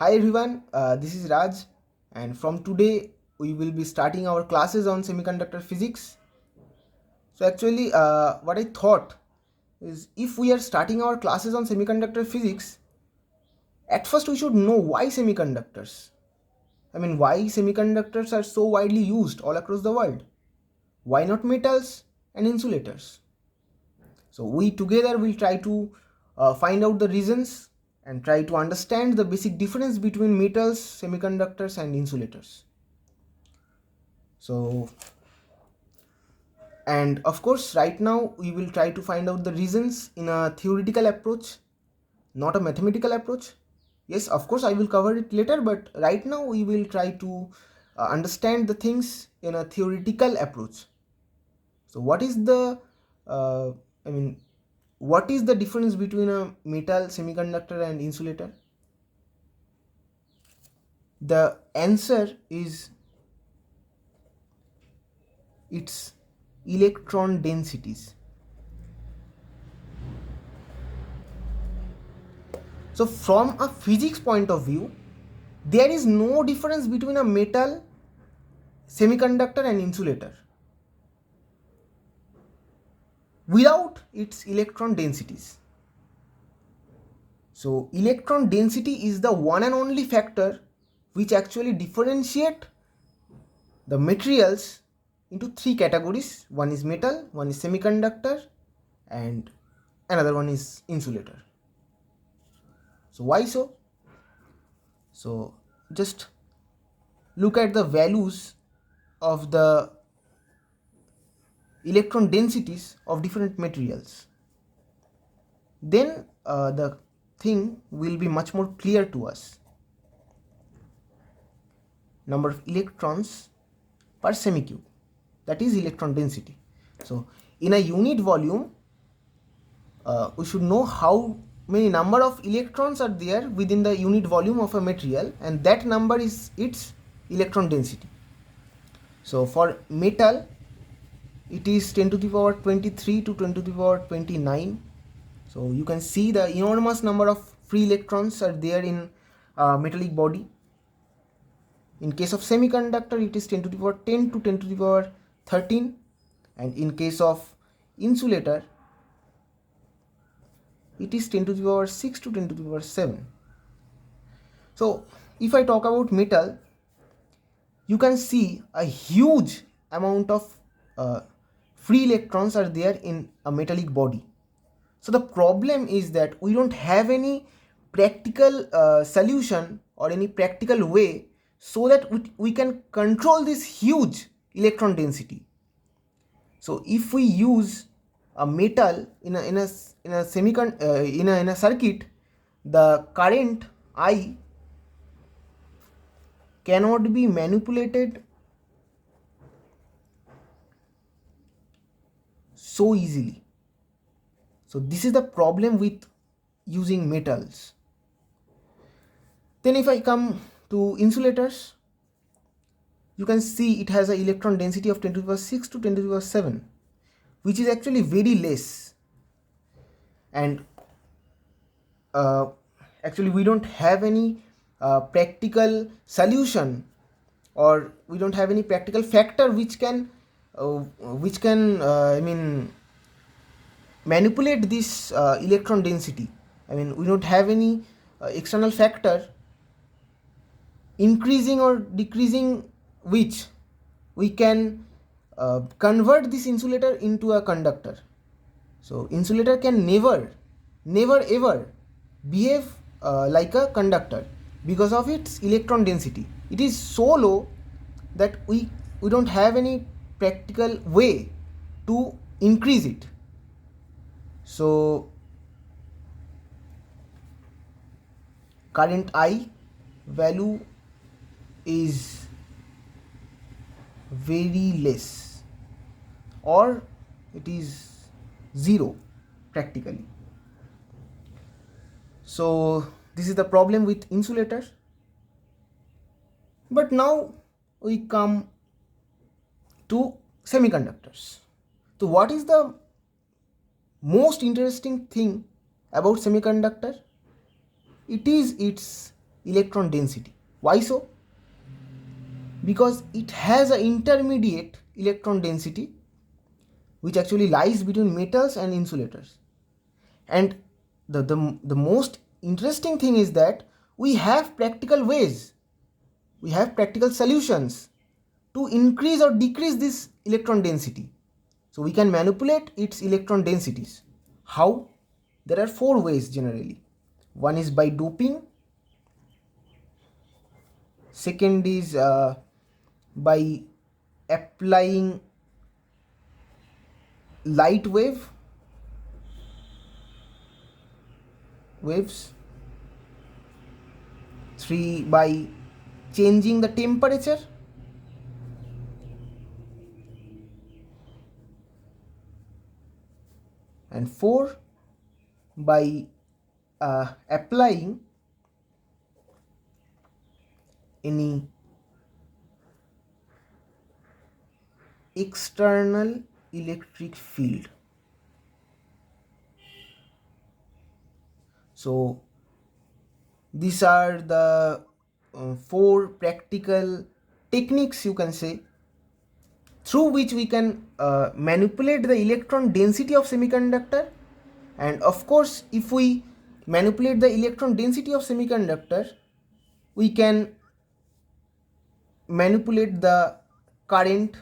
Hi everyone, this is Raj, and from today we will be starting our classes on semiconductor physics. So actually what I thought is, if we are starting our classes on semiconductor physics, at first we should know why semiconductors. Why semiconductors are so widely used all across the world. Why not metals and insulators? So we together will try to find out the reasons and try to understand the basic difference between metals, semiconductors and insulators. So, and of course right now we will try to find out the reasons in a theoretical approach, not a mathematical approach. Yes, of course I will cover it later, but right now we will try to understand the things in a theoretical approach. So what is the uh, I mean what is the difference between a metal, semiconductor and insulator? The answer is its electron densities. So from a physics point of view, there is no difference between a metal, semiconductor and insulator without its electron densities. So electron density is the one and only factor which actually differentiate the materials into three categories. One is metal, one is semiconductor, and another one is insulator. So why so? So just look at the values of the electron densities of different materials. Then the thing will be much more clear to us. Number of electrons per semicube, that is electron density. So in a unit volume, we should know how many number of electrons are there within the unit volume of a material, and that number is its electron density. So for metal, it is 10 to the power 23 to 10 to the power 29. So you can see the enormous number of free electrons are there in metallic body. In case of semiconductor, it is 10 to the power 10 to 10 to the power 13, and in case of insulator, it is 10 to the power 6 to 10 to the power 7. So if I talk about metal, you can see a huge amount of free electrons are there in a metallic body. So the problem is that we don't have any practical solution or any practical way so that we can control this huge electron density. So if we use a metal in a circuit, the current I cannot be manipulated so easily. So this is the problem with using metals. Then if I come to insulators, you can see it has an electron density of 10 to the power 6 to 10 to the power 7, which is actually very less. And actually we don't have any practical solution, or we don't have any practical factor which can manipulate this electron density. We don't have any external factor increasing or decreasing which we can convert this insulator into a conductor. So insulator can never ever behave like a conductor because of its electron density. It is so low that we don't have any practical way to increase it. So current I value is very less, or it is zero practically. So this is the problem with insulators. But now we come to semiconductors. So what is the most interesting thing about semiconductor? It is its electron density. Why so? Because it has an intermediate electron density which actually lies between metals and insulators. And the most interesting thing is that we have practical ways, we have practical solutions to increase or decrease this electron density. So we can manipulate its electron densities. How? There are 4 ways generally. One is by doping, second is by applying light waves, 3 by changing the temperature, and 4 by applying any external electric field. So these are the 4 practical techniques, you can say, through which we can manipulate the electron density of semiconductor. And of course, if we manipulate the electron density of semiconductor, we can manipulate the current.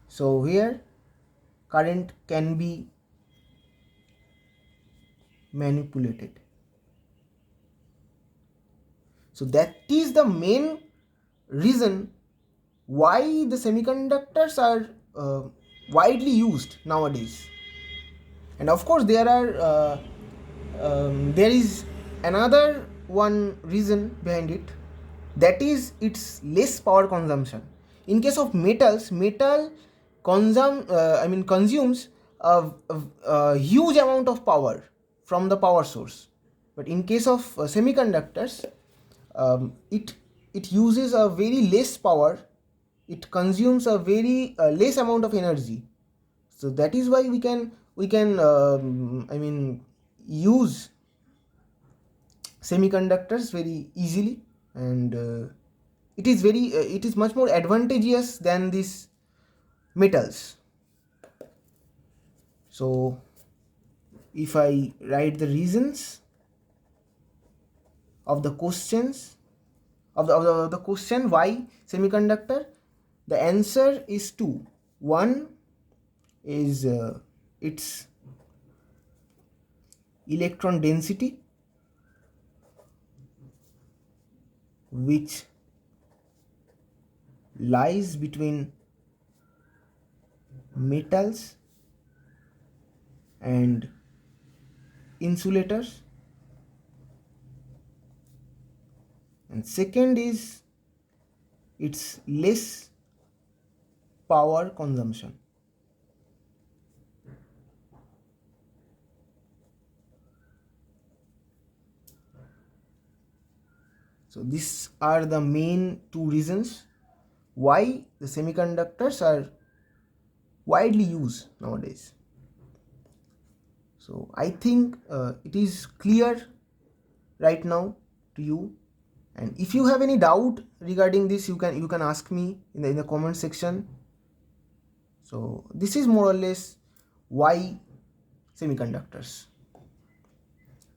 So here current can be manipulated. So that is the main reason why the semiconductors are widely used nowadays. And of course there is another one reason behind it, that is its less power consumption. In case of metals, metal consumes a huge amount of power from the power source, but in case of semiconductors, it uses a very less power, it consumes a very less amount of energy. So that is why we can use semiconductors very easily, and it is much more advantageous than these metals. So if I write the reasons of the questions of the question why semiconductor, the answer is 2. One is its electron density, which lies between metals and insulators, and second is its less power consumption. So these are the main 2 reasons why the semiconductors are widely used nowadays. So I think it is clear right now to you, and if you have any doubt regarding this, you can ask me in the comment section. So this is more or less why semiconductors.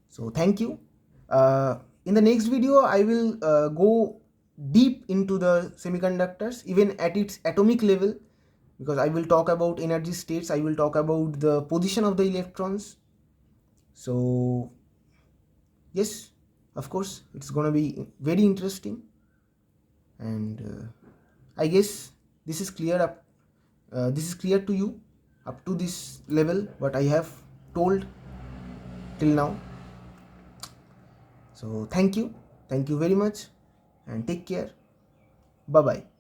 So thank you. In the next video I will go deep into the semiconductors, even at its atomic level, because I will talk about energy states, I will talk about the position of the electrons. So yes, of course it's gonna be very interesting, and I guess this is clear to you up to this level what I have told till now. So thank you very much, and take care. Bye bye.